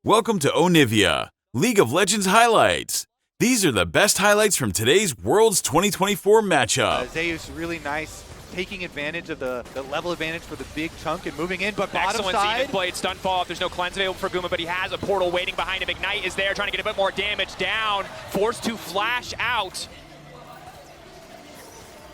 Welcome to Onivia, League of Legends highlights. These are the best highlights from today's Worlds 2024 matchup. Zeus really nice, taking advantage of the level advantage for the big chunk and moving in, but bottom Excellent side. Zenith Blade, stun fall. There's no cleanse available for Guma, but he has a portal waiting behind him. Ignite is there, trying to get a bit more damage down. Forced to flash out.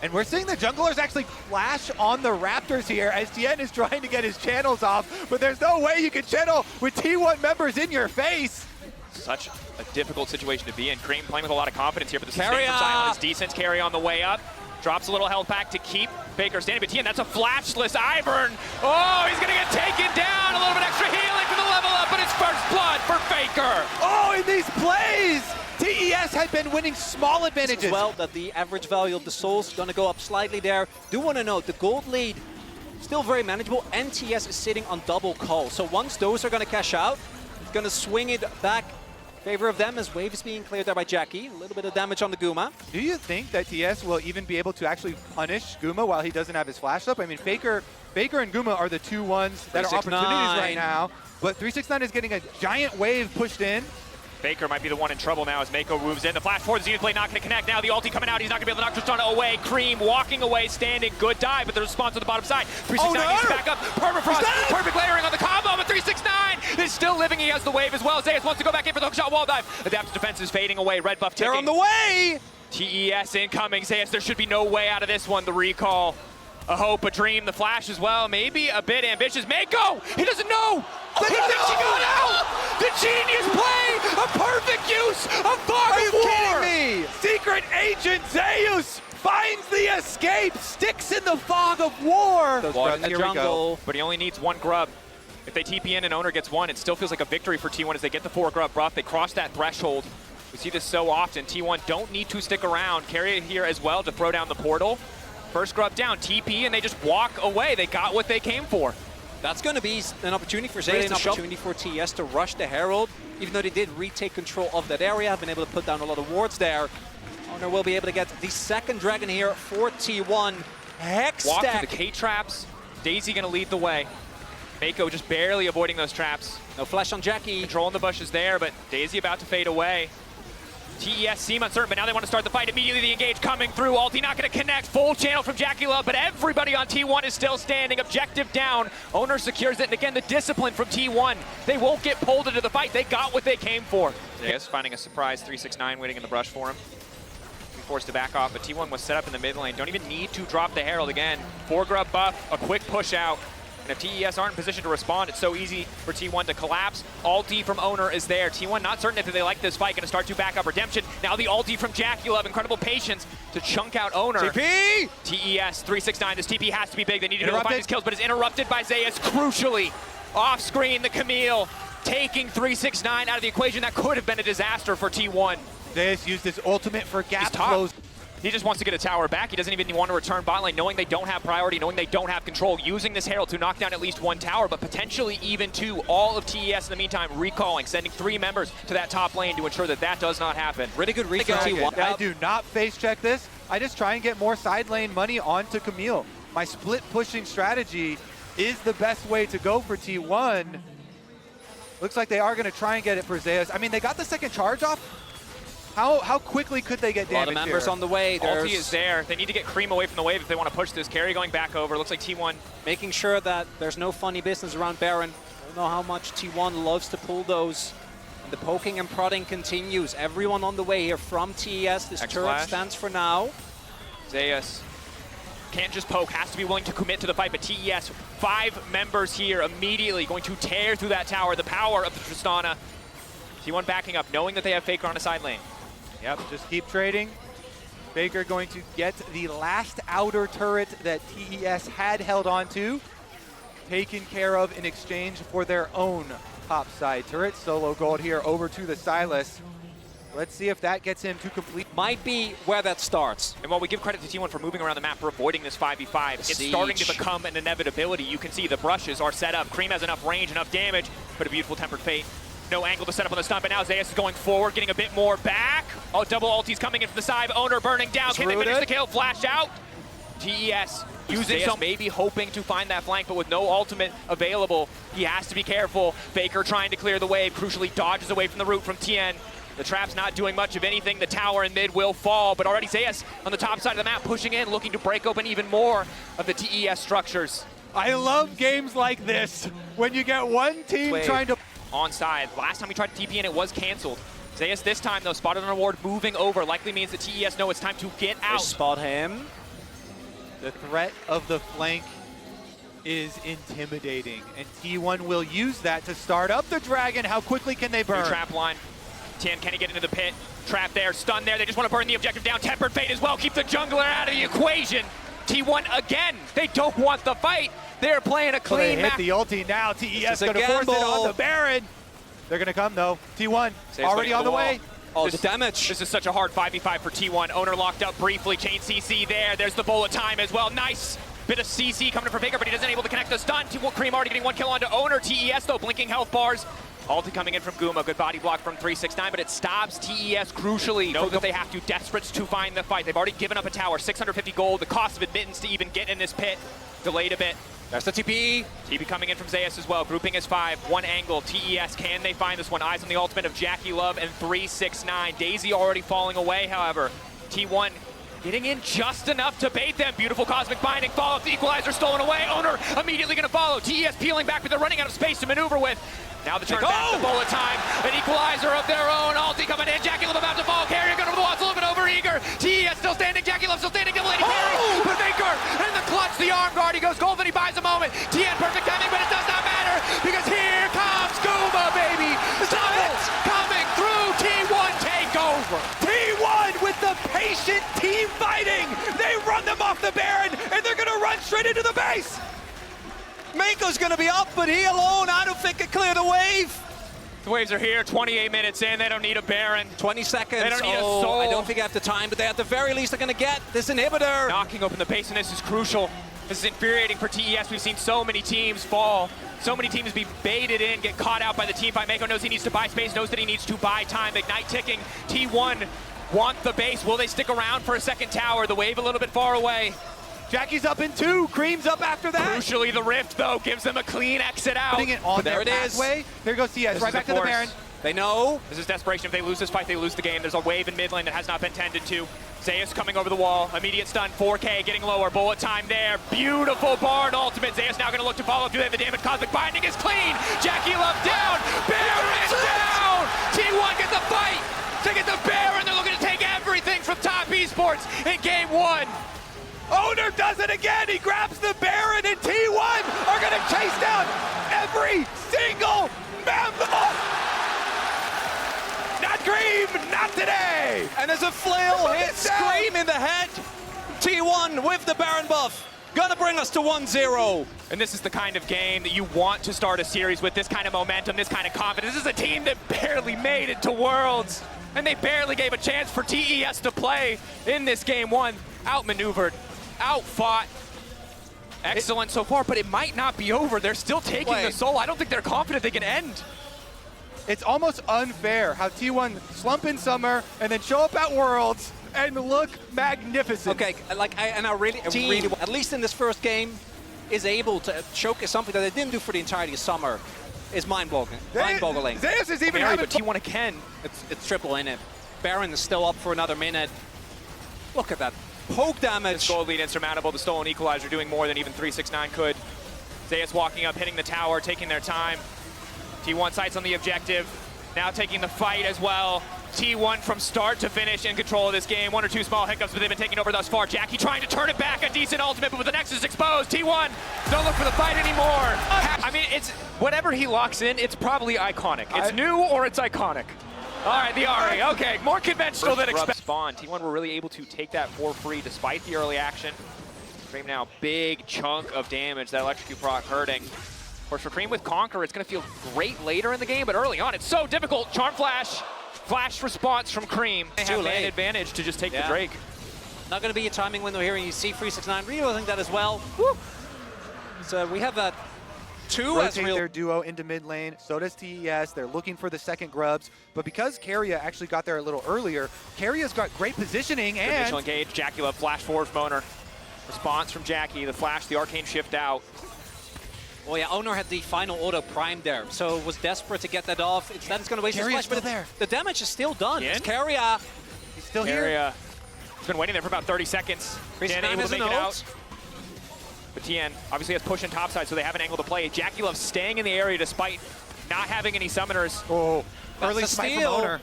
And we're seeing the junglers actually flash on the Raptors here as Tien is trying to get his channels off, but there's no way you can channel with T1 members in your face. Such a difficult situation to be in. Cream playing with a lot of confidence here, but the Carry sustain from Zion is decent. Carry on the way up. Drops a little health back to keep Faker standing, but Tien, that's a flashless Ivern. Oh, he's gonna get taken down. A little bit extra healing for the level up, but it's first blood for Faker. Oh, in these plays! TES had been winning small advantages. As well, that the average value of the souls is going to go up slightly there. Do want to note, the gold lead still very manageable, and TES is sitting on double call. So once those are going to cash out, it's going to swing it back in favor of them as wave is being cleared there by Jackie. A little bit of damage on the Guma. Do you think that TS will even be able to actually punish Guma while he doesn't have his flash up? I mean, Faker and Guma are the two ones that are opportunities right now, but 369 is getting a giant wave pushed in. Faker might be the one in trouble now as Mako moves in. The flash forward, the Zenith Blade not going to connect. Now the ulti coming out. He's not going to be able to knock Tristana away. Cream walking away, standing. Good dive, but the response on the bottom side. 369 needs to back up. Permafrost, perfect layering on the combo, but 369 is still living. He has the wave as well. Zeus wants to go back in for the hookshot wall dive. Adaptive defense is fading away. Red buff ticking. They're on the way! TES incoming. Zeus, there should be no way out of this one. The recall. A hope, a dream, the flash as well. Maybe a bit ambitious. Mako! He doesn't know! He thinks he got out! The genius play! A perfect use of fog Are you of war! kidding me? Secret Agent Zeus finds the escape, sticks in the fog of war. Those Water in grubs, the here we go. jungle. But he only needs one grub. If they TP in and Owner gets one, it still feels like a victory for T1 as they get the 4 grub buff. They cross that threshold. We see this so often. T1 don't need to stick around. Carry it here as well to throw down the portal. First grub down, TP, and they just walk away. They got what they came for. That's going to be an opportunity for Zeus, an opportunity for TES to rush the Herald, even though they did retake control of that area, have been able to put down a lot of wards there. Owner will be able to get the second dragon here for T1. Hex Walk stack. through the K-traps. Daisy gonna lead the way. Mako just barely avoiding those traps. No flash on Jackie. Controlling the bushes there, but Daisy about to fade away. TES seem uncertain, but now they want to start the fight. Immediately the engage coming through. Ulti not going to connect. Full channel from Jackie Love, but everybody on T1 is still standing. Objective down. Owner secures it, and again, the discipline from T1. They won't get pulled into the fight. They got what they came for. Zeus finding a surprise 369 waiting in the brush for him. Be forced to back off, but T1 was set up in the mid lane. Don't even need to drop the Herald again. 4 grub buff, a quick push out. And if TES aren't in position to respond, it's so easy for T1 to collapse. Ulti from Owner is there. T1 not certain if they like this fight, gonna start to back up Redemption. Now the ulti from Jackie Love, incredible patience to chunk out Owner. TP! TES 369, this TP has to be big. They need to be able to find these kills, but it's interrupted by Zeus crucially. Off screen, the Camille taking 369 out of the equation. That could have been a disaster for T1. Zeus used his ultimate for gap He's top. close. He just wants to get a tower back. He doesn't even want to return bot lane, knowing they don't have priority, knowing they don't have control, using this Herald to knock down at least 1 tower, but potentially even 2. All of TES in the meantime recalling, sending 3 members to that top lane to ensure that that does not happen. Really good recall. I do not face check this. I just try and get more side lane money onto Camille. My split pushing strategy is the best way to go for T1. Looks like they are going to try and get it for Zeus. I mean, they got the second charge off. How quickly could they get damage? A lot of members here? on the way. Ulti is there. They need to get Cream away from the wave if they want to push this. Carry going back over. Looks like T1 making sure that there's no funny business around Baron. I don't know how much T1 loves to pull those. And the poking and prodding continues. Everyone on the way here from TES. This turret stands for now. Zeus can't just poke, has to be willing to commit to the fight, but TES, 5 members here immediately going to tear through that tower. The power of the Tristana. T1 backing up, knowing that they have Faker on a side lane. Yep, just keep trading. Faker going to get the last outer turret that TES had held on to, taken care of in exchange for their own top side turret. Solo gold here over to the Silas. Let's see if that gets him to complete. Might be where that starts. And while we give credit to T1 for moving around the map, for avoiding this 5v5, it's starting to become an inevitability. You can see the brushes are set up. Cream has enough range, enough damage, but a beautiful tempered fate. No angle to set up on the stun, but now Zeus is going forward, getting a bit more back. Oh, double ultis coming in from the side. Owner burning down. Can they finish the kill? Flash out. TES Using some, maybe hoping to find that flank, but with no ultimate available, he has to be careful. Faker trying to clear the wave, crucially dodges away from the root from TN. The trap's not doing much of anything. The tower in mid will fall, but already Zayas on the top side of the map pushing in, looking to break open even more of the TES structures. I love games like this, when you get one team trying to... Onside. Last time we tried to TP in, it was canceled. Zayas this time, though, spotted an award moving over. Likely means that TES know it's time to get out. They spot him. The threat of the flank is intimidating, and T1 will use that to start up the dragon. How quickly can they burn? New trap line. TN, can he get into the pit? Trap there, stun there. They just want to burn the objective down. Tempered Fate as well. Keep the jungler out of the equation. T1 again. They don't want the fight. They're playing a clean map. They hit the ulti now. TES going to force it on the Baron. They're going to come, though. T1 already on the way. Oh, the damage. This is such a hard 5v5 for T1. Owner locked up briefly. Chain CC there. There's the bullet time as well. Nice bit of CC coming from Faker, but he doesn't able to connect the stun. T1 Cream already getting 1 kill onto Owner. TES, though, blinking health bars. Ulti coming in from Guma. Good body block from 369, but it stops TES crucially. Know that they have to. Desperate to find the fight. They've already given up a tower. 650 gold. The cost of admittance to even get in this pit. Delayed a bit. There's the TP. TP coming in from Zayas as well. Grouping is 5. One angle. TES, can they find this one? Eyes on the ultimate of Jackie Love and 369. Daisy already falling away, however. T1 getting in just enough to bait them. Beautiful cosmic binding. Follow-up. The equalizer stolen away. Owner immediately going to follow. TES peeling back, but they're running out of space to maneuver with. Now the turn back, the bullet time. An equalizer of their own. Ulti coming in. Jackie Love about to fall. Carrier going over the wall. It's a little bit over eager. TES still standing. Jackie Love still standing. Double lady carry. But Baker in the clutch. The arm guard. He goes gold and he buys a moment. TN perfect timing, but it does not matter because here comes Guma, baby. Doubles coming through. T1 takeover. T1 with the patient team fighting. They run them off the Baron, and they're going to run straight into the base. Mako's going to be up, but he alone, I don't think, can clear the wave. The waves are here, 28 minutes in. They don't need a Baron. 20 seconds. They don't need a soul. I don't think I have the time, but they at the very least are going to get this inhibitor. Knocking open the base, and this is crucial. This is infuriating for TES. We've seen so many teams fall. So many teams be baited in, get caught out by the team fight. Mako knows he needs to buy space, knows that he needs to buy time. Ignite ticking. T1 want the base. Will they stick around for a second tower? The wave a little bit far away. Jackie's up in 2. Cream's up after that. Crucially, the rift, though, gives them a clean exit out. Putting it on their pathway. There goes TS, right back to the Baron. They know. This is desperation. If they lose this fight, they lose the game. There's a wave in mid lane that has not been tended to. Zayas coming over the wall. Immediate stun. 4K getting lower. Bullet time there. Beautiful Bard ultimate. Zayas now going to look to follow through. The damage. Cosmic binding is clean. Jackie Love down. Baron down. T1 gets the fight to get the Baron. They're looking to take everything from top Esports in game 1. Owner does it again. He grabs the Baron, and T1 are going to chase down every single mammoth. Not Cream, not today. And there's a flail hit Scream in the head. T1 with the Baron buff. Gonna bring us to 1-0. And this is the kind of game that you want to start a series with, this kind of momentum, this kind of confidence. This is a team that barely made it to Worlds, and they barely gave a chance for TES to play in this game 1. Outmaneuvered, outfought. Excellent so far, but it might not be over. They're still taking the soul. I don't think they're confident they can end. It's almost unfair how T1 slump in summer and then show up at Worlds and look magnificent. Okay, I really, at least in this first game, is able to showcase something that they didn't do for the entirety of summer. Is mind-boggling. Zayas is even having... But T1 again. It's triple in it. Baron is still up for another minute. Look at that. Poke damage. This gold lead insurmountable. The stolen equalizer doing more than even 369 could. Zayas walking up, hitting the tower, taking their time. T1 sights on the objective. Now taking the fight as well. T1 from start to finish in control of this game. 1 or 2 small hiccups, but they've been taking over thus far. Jackie trying to turn it back. A decent ultimate, but with the Nexus exposed. T1 don't look for the fight anymore. I mean, it's whatever he locks in, it's probably iconic. It's new or it's iconic. All right, the Ari. Okay, more conventional than expected. Spawn. T1 were really able to take that for free despite the early action. Cream now, big chunk of damage. That electrocute proc hurting. Of course, for Cream with Conquer, it's going to feel great later in the game, but early on, it's so difficult. Charm Flash, flash response from Cream. They have an advantage to just take the Drake. Not going to be a timing window here, and you see 369 realizing that as well. Woo. So we have that 2 as real. Their duo into mid lane, so does TES. They're looking for the second grubs, but because Carrier actually got there a little earlier, Carrier's got great positioning and... Initial engage, Jackie Love, flash forward from Owner. Response from Jackie, the flash, the arcane shift out. Well, yeah, Owner had the final auto primed there, so was desperate to get that off. Instead, it's going to waste his Carria's flash, but still there. the damage is still done. Again? It's Carrier. He's still here. Area. He's been waiting there for about 30 seconds. Tien able to make it out. But Tien obviously has push in topside, so they have an angle to play. Jackie Love staying in the area despite not having any summoners. Oh, That's early a smite from steal. Owner.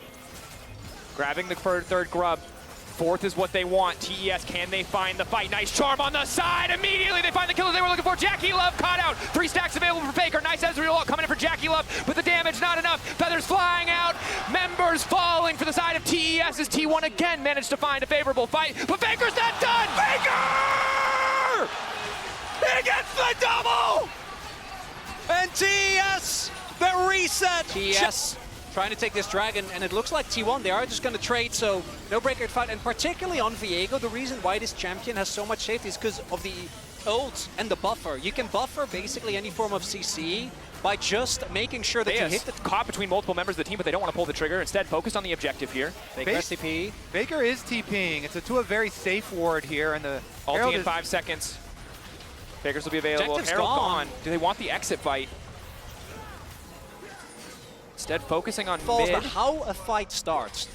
Grabbing the third grub. Fourth is what they want. TES, can they find the fight? Nice charm on the side. Immediately they find the killer they were looking for. Jackie Love caught out. 3 stacks available for Faker. Nice Ezreal coming in for Jackie Love, but the damage not enough. Feathers flying out. Members falling for the side of TES as T1 again managed to find a favorable fight. But Faker's not done. Faker! He gets the double! And TES, the reset. TES trying to take this dragon, and it looks like T1, they are just going to trade, so no breakout fight, and particularly on Viego, the reason why this champion has so much safety is because of the ult and the buffer. You can buffer basically any form of CC by just making sure that you hit the... Caught between multiple members of the team, but they don't want to pull the trigger. Instead, focused on the objective here. Baker STP. Baker is TPing. It's to a very safe ward here, and the Ulti in 5 seconds. Fakers will be available. Objective's Herald gone. Do they want the exit fight? Instead, focusing on Falls mid. to how a fight starts.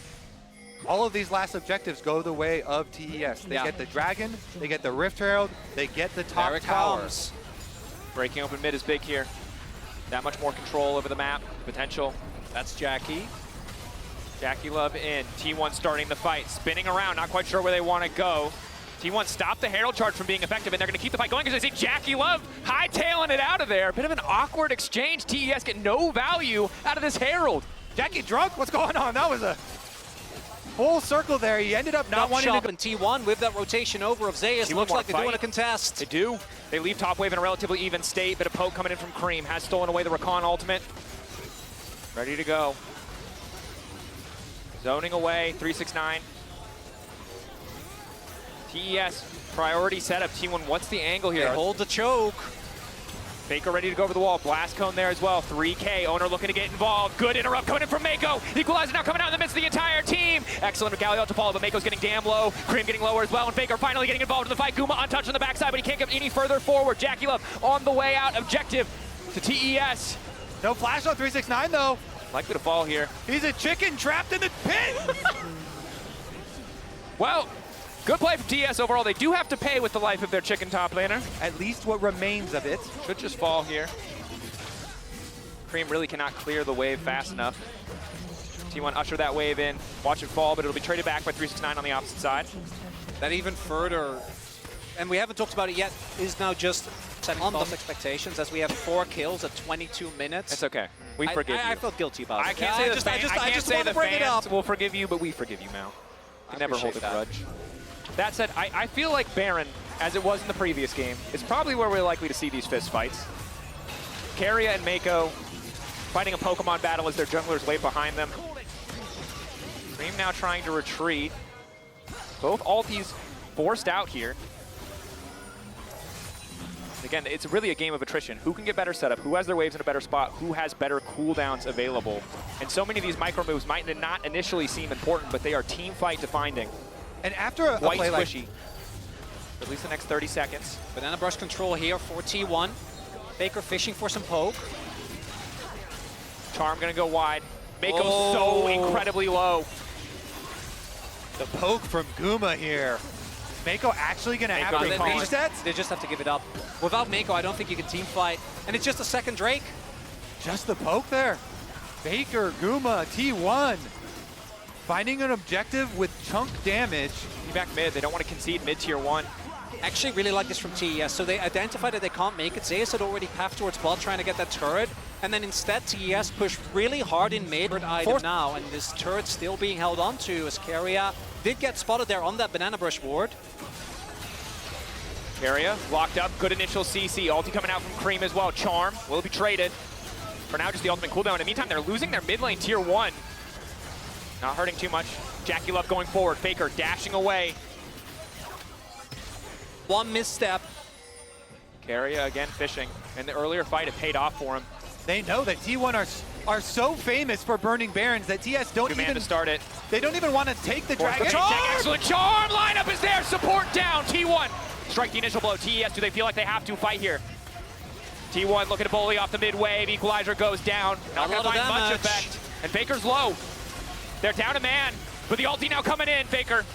all of these last objectives go the way of TES. They get the Dragon, they get the Rift Herald, they get the top There it tower. comes. Breaking open mid is big here. That much more control over the map, potential. That's Jackie. Jackie Love in. T1 starting the fight, spinning around, not quite sure where they want to go. T1 stopped the Herald charge from being effective, and they're going to keep the fight going because they see Jackie Love hightailing it out of there. Bit of an awkward exchange. TES get no value out of this Herald. Jackie drunk? What's going on? That was a full circle there. He ended up not wanting to go. And T1 with that rotation over of Zeus. T1 Looks like they're doing fight. a contest. They do. They leave top wave in a relatively even state. Bit of poke coming in from Cream. Has stolen away the Rakan ultimate. Ready to go. Zoning away, 369. TES, priority setup. T1, what's the angle here? They hold the choke. Faker ready to go over the wall. Blast cone there as well. 3K. Owner looking to get involved. Good interrupt coming in from Mako. Equalizer now coming out in the midst of the entire team. Excellent Galio to follow, but Mako's getting damn low. Cream getting lower as well, and Faker finally getting involved in the fight. Guma untouched on the backside, but he can't get any further forward. Jackie Love on the way out. Objective to TES. No flash on 369 though. Likely to fall here. He's a chicken trapped in the pit. Well, good play from TES overall. They do have to pay with the life of their chicken top laner. At least what remains of it. Should just fall here. Cream really cannot clear the wave fast enough. T1 usher that wave in. Watch it fall, but it'll be traded back by 369 on the opposite side. That even further, and we haven't talked about it yet, is now just setting false expectations as we have 4 kills at 22 minutes. It's okay. We forgive you. I felt guilty about it. I can't say the I just say want the to bring it fans up. will forgive you, but we forgive you, Mal. I Can never hold a appreciate that. grudge. That said, I feel like Baron, as it was in the previous game, is probably where we're likely to see these fist fights. Keria and Mako fighting a Pokemon battle as their junglers wait behind them. Cream now trying to retreat. Both ultis forced out here. Again, it's really a game of attrition. Who can get better setup? Who has their waves in a better spot? Who has better cooldowns available? And so many of these micro moves might not initially seem important, but they are team fight defining. And after a White play like squishy. For at least the next 30 seconds. Banana brush control here for T1. Baker fishing for some poke. Charm gonna go wide. Mako's Oh. so incredibly low. the poke from Guma here. Is Mako actually going to have Mako to recalling. finish that? They just have to give it up. Without Mako, I don't think you can team fight. And it's just a second Drake. Just the poke there. Baker, Guma, T1. Finding an objective with chunk damage. Be back mid. They don't want to concede mid tier 1. Actually really like this from TES. So they identified that they can't make it. Zeus had already path towards bot trying to get that turret. And then instead TES pushed really hard in mid item now. And this turret still being held on to as Keria did get spotted there on that banana brush ward. Keria locked up. Good initial CC. Ulti coming out from Cream as well. Charm will be traded. For now, just the ultimate cooldown. In the meantime, they're losing their mid lane tier 1. Not hurting too much. Jackie Love going forward. Faker dashing away. One misstep. Keria again fishing. In the earlier fight, it paid off for him. They know that T1 are so famous for burning Barons that TS don't Good man even to start it. they don't even want to take the Force the Dragon. check. Excellent charm. Lineup is there. Support down. T1 strike the initial blow. TES, do they feel like they have to fight here? T1 looking to bully off the mid-wave. Equalizer goes down. Not going to find much effect. And Faker's low. They're down a man, but the ulti now coming in. Faker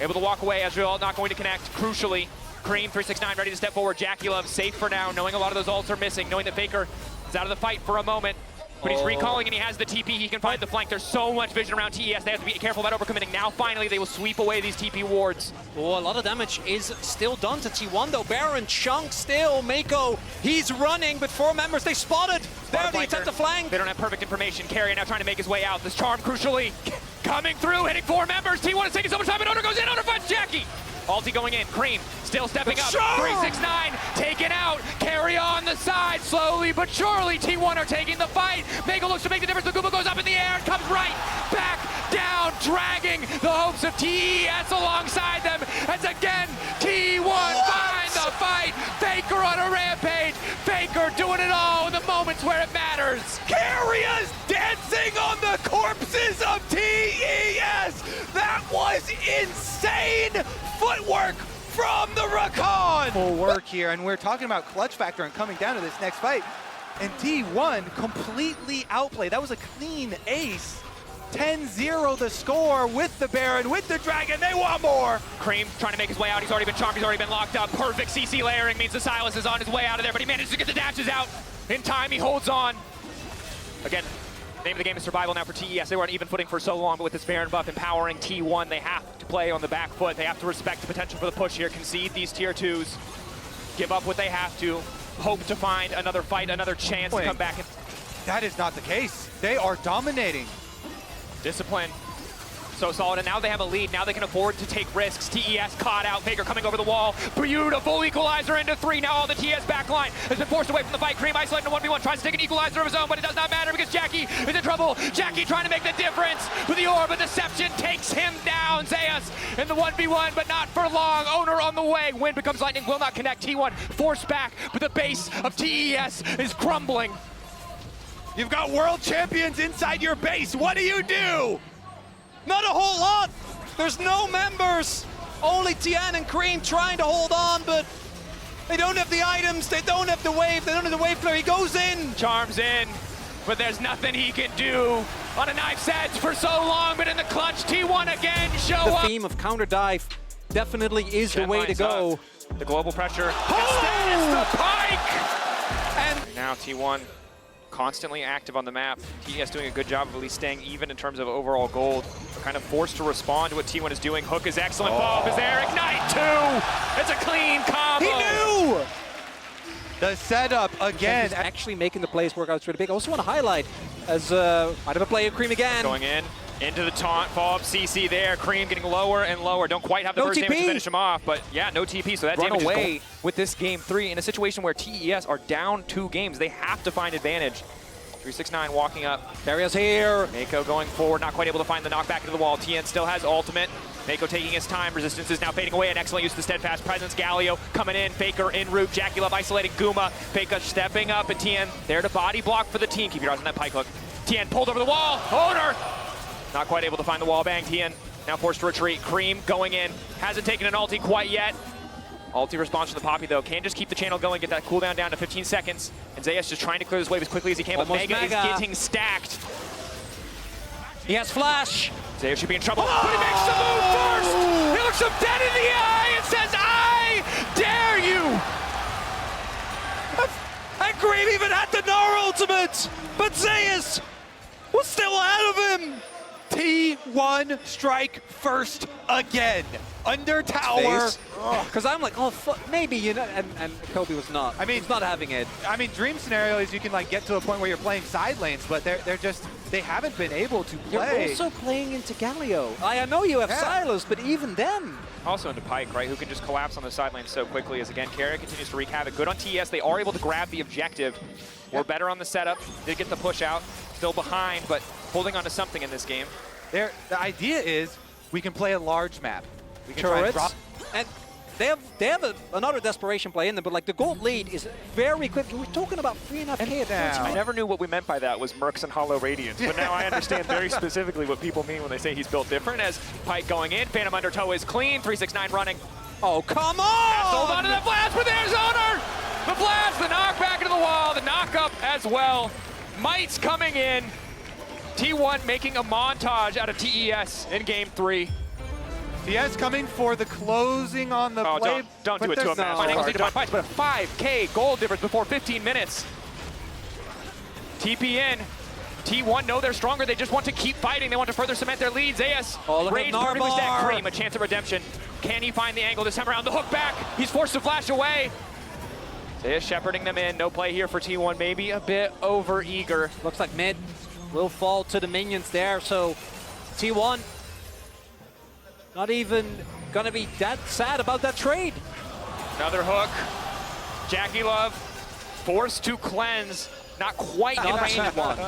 able to walk away. Ezreal not going to connect. Crucially, Cream 369 ready to step forward. Jackie Love safe for now, knowing a lot of those ults are missing, knowing that Faker is out of the fight for a moment. But he's recalling and he has the TP, he can find the flank. There's so much vision around TES, they have to be careful about overcommitting. Now finally they will sweep away these TP wards. Oh, a lot of damage is still done to T1 though. Baron, Chunk still, Mako, he's running, but 4 members, they spotted. There they attempt to flank. They don't have perfect information. Carrier now trying to make his way out. This charm crucially coming through, hitting 4 members. T1 is taking so much time, and Oner goes in, Oner finds Jackie. Ulti going in, Cream still stepping up, 369 taken out, carry on the side, slowly but surely T1 are taking the fight. Mako looks to make the difference, the Guma goes up in the air and comes right back down, dragging the hopes of TES alongside them, as again, T1 finds the fight, Faker on a rampage, Faker doing it all in the moments where it matters. Carrier's dancing on the corpses of TES! That was insane footwork from the Rakan! Full work here, and we're talking about clutch factor and coming down to this next fight. And T1 completely outplayed. That was a clean ace. 10-0 the score with the Baron, with the Dragon. They want more! Cream trying to make his way out. He's already been charmed. He's already been locked up. Perfect CC layering means the Silas is on his way out of there, but he manages to get the dashes out. In time, he holds on. Again, name of the game is survival now for TES. They were on even footing for so long, but with this Baron buff empowering T1, they have to play on the back foot. They have to respect the potential for the push here, concede these tier 2s, give up what they have to, hope to find another fight, another chance to come back. That is not the case. They are dominating. Discipline. So solid, and now they have a lead. Now they can afford to take risks. TES caught out. Faker coming over the wall. Beautiful equalizer into 3. Now all the TES backline has been forced away from the fight. Cream isolated in 1v1, tries to take an equalizer of his own, but it does not matter because Jackie is in trouble. Jackie trying to make the difference with the orb of deception, takes him down. Zeus in the 1v1, but not for long. Oner on the way. Wind becomes lightning, will not connect. T1 forced back, but the base of TES is crumbling. You've got world champions inside your base. What do you do? Not a whole lot. There's no members. Only Tian and Cream trying to hold on, but they don't have the items. They don't have the wave. They don't have the wave flare. He goes in. Charms in, but there's nothing he can do on a knife's edge for so long, but in the clutch, T1 again show up. The theme of counter dive definitely is the way to go. The global pressure. Oh! The Pike! And now T1 constantly active on the map. TES doing a good job of at least staying even in terms of overall gold. They're kind of forced to respond to what T1 is doing. Hook is excellent. Follow-up is there. Ignite 2! It's a clean combo! He knew! The setup again. He's actually making the plays work out really big. I also want to highlight as might have a play of Cream again. Going in. Into the taunt, follow-up CC there. Cream getting lower and lower. Don't quite have the burst damage to finish him off, but yeah, no TP, so that damage is away with this game 3 in a situation where TES are down 2 games. They have to find advantage. 369 walking up. Carrier's here. Mako going forward, not quite able to find the knockback into the wall. TN still has ultimate. Mako taking his time. Resistance is now fading away. An excellent use of the steadfast presence. Galio coming in. Faker en route. Jackie Love isolating Guma. Faker stepping up, and TN there to body block for the team. Keep your eyes on that Pike hook. TN pulled over the wall. Oner! Not quite able to find the wall bang. TN now forced to retreat. Cream going in. Hasn't taken an ulti quite yet. Ulti response from the Poppy though. Can just keep the channel going, get that cooldown down to 15 seconds. And Zeus just trying to clear this wave as quickly as he can, but Mega is getting stacked. He has flash. Zeus should be in trouble, but he makes the move first! He looks him dead in the eye and says, I dare you! And Cream even had the Gnar ultimate, but Zeus was still ahead of him. T1 strike first again. Under tower. Because I'm like, oh, maybe, you know, and Kobe was not. I mean, he's not having it. I mean, dream scenario is you can like get to a point where you're playing side lanes, but they haven't been able to play. You're also playing into Galio. I know you have Silas, but even then. Also into Pike, right, who can just collapse on the side lane so quickly as, again, Carrier continues to wreak havoc. Good on TES. They are able to grab the objective. We're better on the setup. Did get the push out. Still behind, but holding on to something in this game. The idea is we can play a large map. We can Turrets. try and drop. And they have another desperation play in them, but like the gold lead is very quick. We're talking about 3.5K at now. I never knew what we meant by that was Mercs and Hollow Radiance, but now I understand very specifically what people mean when they say he's built different. As Pike going in, Phantom Undertow is clean, 369 running. Oh, come Hold on on! to the blast, but there's Owner! The blast, the knock back into the wall, the knock up as well. Mites coming in. T1 making a montage out of TES in game 3. TS coming for the closing on the play. Don't do it to him, man. Fine angles need to find fights, but a 5K goal difference before 15 minutes. TP in. T1 know they're stronger. They just want to keep fighting. They want to further cement their lead. Zayas raids perfectly stacked. Cream, a chance of redemption. Can he find the angle this time around? The hook back. He's forced to flash away. Zayas shepherding them in. No play here for T1. Maybe a bit over eager. Looks like mid will fall to the minions there, so T1 not even gonna be that sad about that trade. Another hook. Jackie Love forced to cleanse. Not quite in range. One.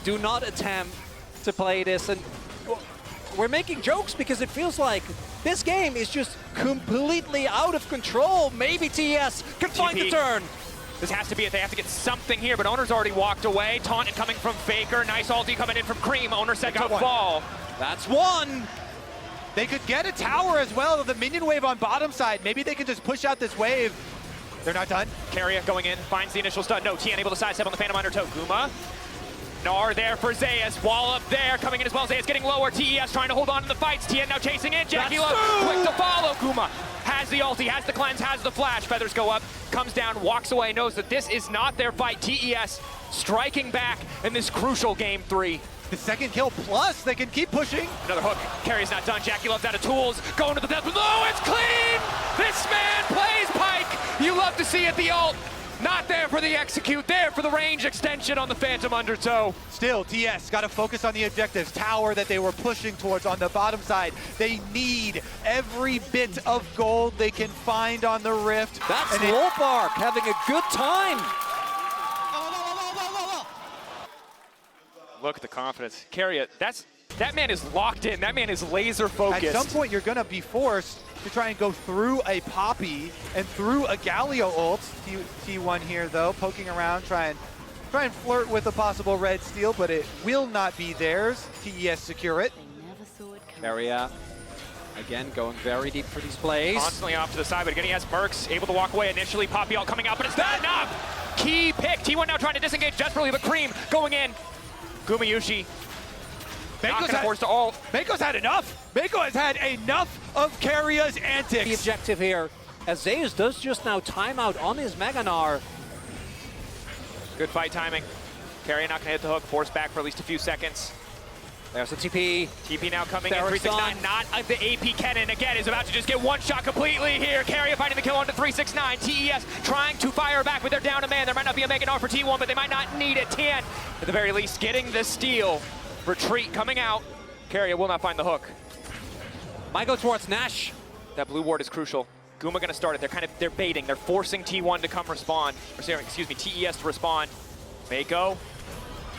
Do not attempt to play this, and we're making jokes because it feels like this game is just completely out of control. Maybe TES can find the turn. This has to be it. They have to get something here, but Owner's already walked away. Taunted coming from Faker. Nice ulti coming in from Cream. Owner set to fall. That's one. They could get a tower as well. The minion wave on bottom side. Maybe they can just push out this wave. They're not done. Carrier going in, finds the initial stun. No, Tian able to sidestep on the Phantom Undertow. Guma. Gnar there for Zayas. Wall up there, coming in as well. Zayas getting lower. TES trying to hold on to the fights. Tian now chasing in. Jackie Love quick to follow. Guma has the ulti, has the cleanse, has the flash. Feathers go up, comes down, walks away, knows that this is not their fight. TES striking back in this crucial game 3. The second kill plus, they can keep pushing. Another hook. Carry's not done. Jackie Love's out of tools. Going to the depth. No, it's clean! This man plays Pike. You love to see it. The ult. Not there for the execute. There for the range extension on the Phantom Undertow. Still, TS got to focus on the objectives. Tower that they were pushing towards on the bottom side. They need every bit of gold they can find on the rift. That's Lolpark having a good time. Look at the confidence. Carry it. That man is locked in. That man is laser focused. At some point, you're going to be forced to try and go through a Poppy and through a Galio ult. T1 here, though, poking around, try and flirt with a possible red steal, but it will not be theirs. TES secure it. Carrier, again, going very deep for these plays. Constantly off to the side, but again, he has Mercs able to walk away initially. Poppy ult coming out, but it's not enough. Key pick. T1 now trying to disengage desperately, but Cream going in. Gumayushi. Mako's had enough. Mako has had enough of Carrier's antics. The objective here, as Zayas does just now timeout on his Meganar. Good fight timing. Carrier not going to hit the hook. Force back for at least a few seconds. There's the TP. TP now coming in. 369. Not the AP Kennen again is about to just get one shot completely here. Carrier finding the kill onto 369. TES trying to fire back, but they're down a man. There might not be a Meganar for T1, but they might not need it. Tian, at the very least, getting the steal. Retreat coming out. Carrier will not find the hook. Might go towards Nash. That blue ward is crucial. Guma going to start it. They're baiting. They're forcing T1 to come respond. Or sorry, excuse me, TES to respond. Mako.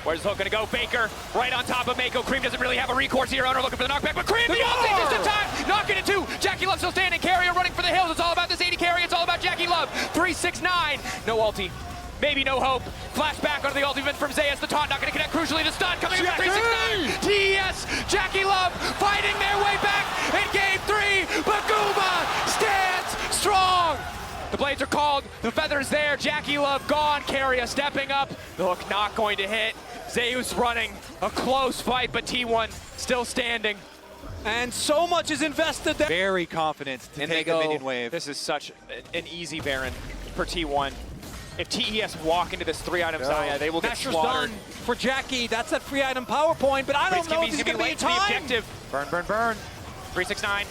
Where's the hook going to go? Faker right on top of Mako. Cream doesn't really have a recourse here. Owner looking for the knockback, but Cream, the ulti just in time. Knocking it too. Jackie Love still standing. Carrier running for the hills. It's all about this 80 carry. It's all about Jackie Love. 369. No ulti. Maybe no hope. Flash back onto the ultimate from Zayas. The taunt not going to connect. Crucially, the stun coming in from 369. TES, Jackie Love fighting their way back in game 3. But Guma stands strong. The blades are called. The feather's there. Jackie Love gone. Carrier stepping up. The hook not going to hit. Zeus running. A close fight, but T1 still standing. And so much is invested there. Very confident to take the minion wave. This is such an easy Baron for T1. If TES walk into this 3-item Xayah, they will get slaughtered. Done for Jackie. That's that 3-item PowerPoint, but I don't know if he's going to be in time. The objective. Burn, burn, burn. 369.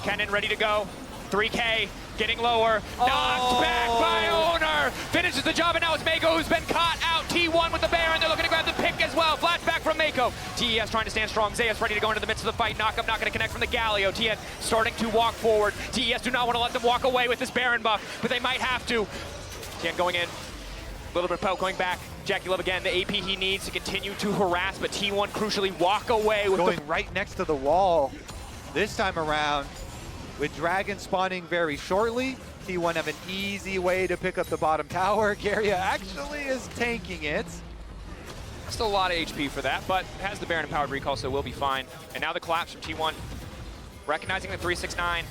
Kennen ready to go. 3K getting lower. Knocked back by Owner. Finishes the job, and now it's Mako who's been caught out. T1 with the Baron. They're looking to grab the pick as well. Flashback from Mako. TES trying to stand strong. Zayas ready to go into the midst of the fight. Knockup not going to connect from the Galio. TN starting to walk forward. TES do not want to let them walk away with this Baron buff, but they might have to. TN going in. A little bit of poke going back. Jackie Love again, the AP he needs to continue to harass, but T1 crucially walk away with going right next to the wall. This time around, with Dragon spawning very shortly, T1 have an easy way to pick up the bottom tower. Carrier actually is tanking it. Still a lot of HP for that, but has the Baron powered recall, so we'll be fine. And now the collapse from T1. Recognizing the 369.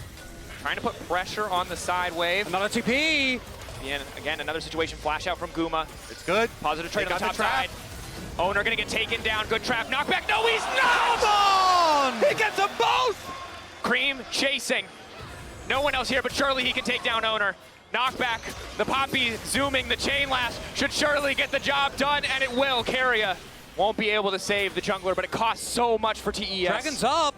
trying to put pressure on the side wave. Another TP. And again, another situation, flash out from Guma. It's good. Positive trade They on the got top the trap. side. Owner gonna get taken down, good trap, knockback, no he's not! Come on! He gets them both! Cream chasing. No one else here, but surely he can take down Owner. Knockback, the Poppy zooming, the chain lash should surely get the job done, and it will. Keria won't be able to save the jungler, but it costs so much for TES. Dragon's up.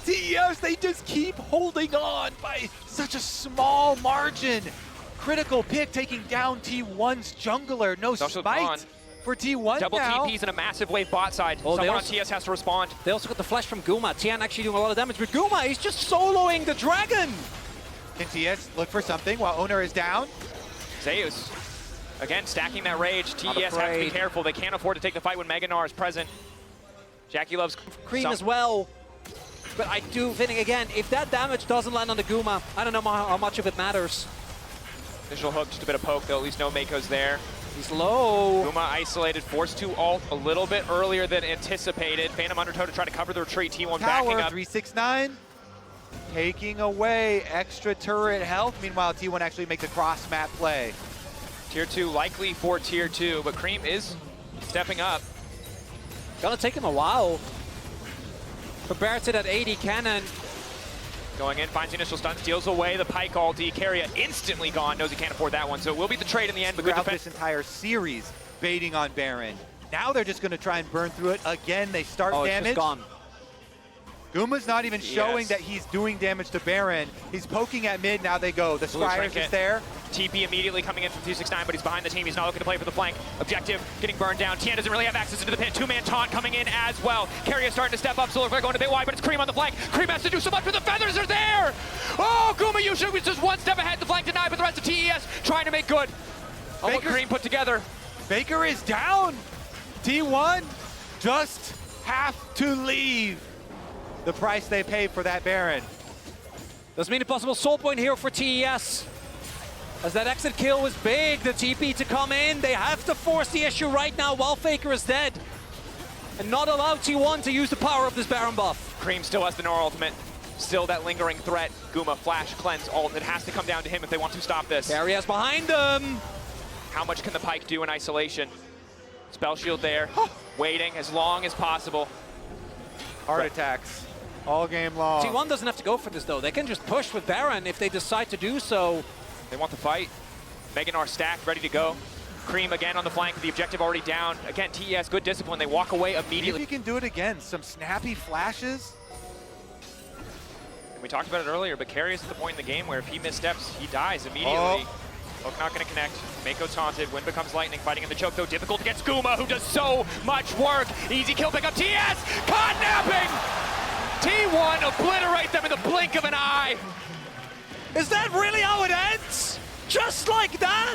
TES, they just keep holding on by such a small margin. Critical pick taking down T1's jungler. No also gone. spite for T1 Double now. TPs and a massive wave bot side. Oh, Someone on also- TS has to respond. They also got the flash from Guma. Tian actually doing a lot of damage, but Guma, he's just soloing the dragon. Can TS look for something while Owner is down? Zeus, again, stacking that rage. Not TES have to be afraid. careful. They can't afford to take the fight when Meganar is present. Jackie loves Cream as well. But I do think, again, if that damage doesn't land on the Guma, I don't know how much of it matters. Initial hook, just a bit of poke, though. At least no Mako's there. He's low. Guma isolated, forced to ult a little bit earlier than anticipated. Phantom Undertow to try to cover the retreat. T1 backing Tower, up. 369. Taking away extra turret health. Meanwhile, T1 actually makes a cross-map play. Tier 2 likely for Tier 2, but Cream is stepping up. Gonna take him a while. Compared to that 80 cannon. Going in, finds the initial stun, steals away the Pike ulti. Keria instantly gone, knows he can't afford that one. So it will be the trade in the end, but good Throughout defense. this entire series, baiting on Baron. Now they're just going to try and burn through it. Again, they start Oh, it's damage. just gone. Guma's not even showing Yes. that he's doing damage to Baron. He's poking at mid, now they go. The Blue Squires trinket. is there. TP immediately coming in from 269, but he's behind the team. He's not looking to play for the flank. Objective getting burned down. Tian doesn't really have access into the pit. Two-man taunt coming in as well. Keria starting to step up. Solar Flare going a bit wide, but it's Cream on the flank. Cream has to do so much, but the feathers are there! Oh, Guma usually was just one step ahead. The flank denied, but the rest of TES trying to make good. Oh, what Baker's- Cream put together. Baker is down. T1 just have to leave the price they paid for that Baron. Does mean a possible soul point here for TES. As that exit kill was big, the TP to come in. They have to force the issue right now while Faker is dead. And not allow T1 to use the power of this Baron buff. Cream still has the Nora ultimate. Still that lingering threat. Guma, flash, cleanse, ult. It has to come down to him if they want to stop this. Keiria's behind them. How much can the Pike do in isolation? Spell shield there. Waiting as long as possible. Heart attacks all game long. T1 doesn't have to go for this though. They can just push with Baron if they decide to do so. They want the fight. Meganar stacked, ready to go. Cream again on the flank, the objective already down. Again, TES, good discipline. They walk away See if immediately. you can do it again. Some snappy flashes. We talked about it earlier, but Karius at the point in the game where if he missteps, he dies immediately. Oh. Hook not going to connect. Mako taunted. Wind becomes lightning. Fighting in the choke, though. Difficult against Guma, who does so much work. Easy kill pick up. TES! Caught napping! T1 obliterate them in the blink of an eye. Is that really how it ends? Just like that?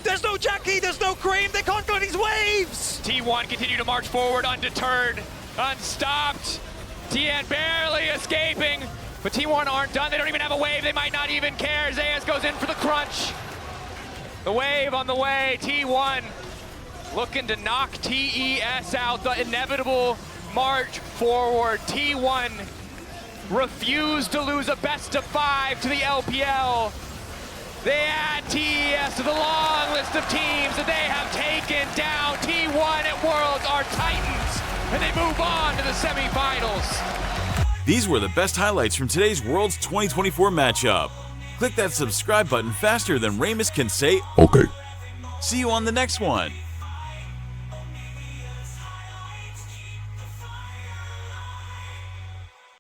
There's no Jackie, there's no Cream, they can't go these waves! T1 continue to march forward undeterred, unstopped. Tian barely escaping, but T1 aren't done. They don't even have a wave. They might not even care. Zayas goes in for the crunch. The wave on the way. T1 looking to knock TES out. The inevitable march forward. T1 refused to lose a best of 5 to the LPL. They add TES to the long list of teams that they have taken down. T1 at Worlds are Titans, and they move on to the semifinals. These were the best highlights from today's Worlds 2024 matchup. Click that subscribe button faster than Ramus can say, okay. See you on the next one.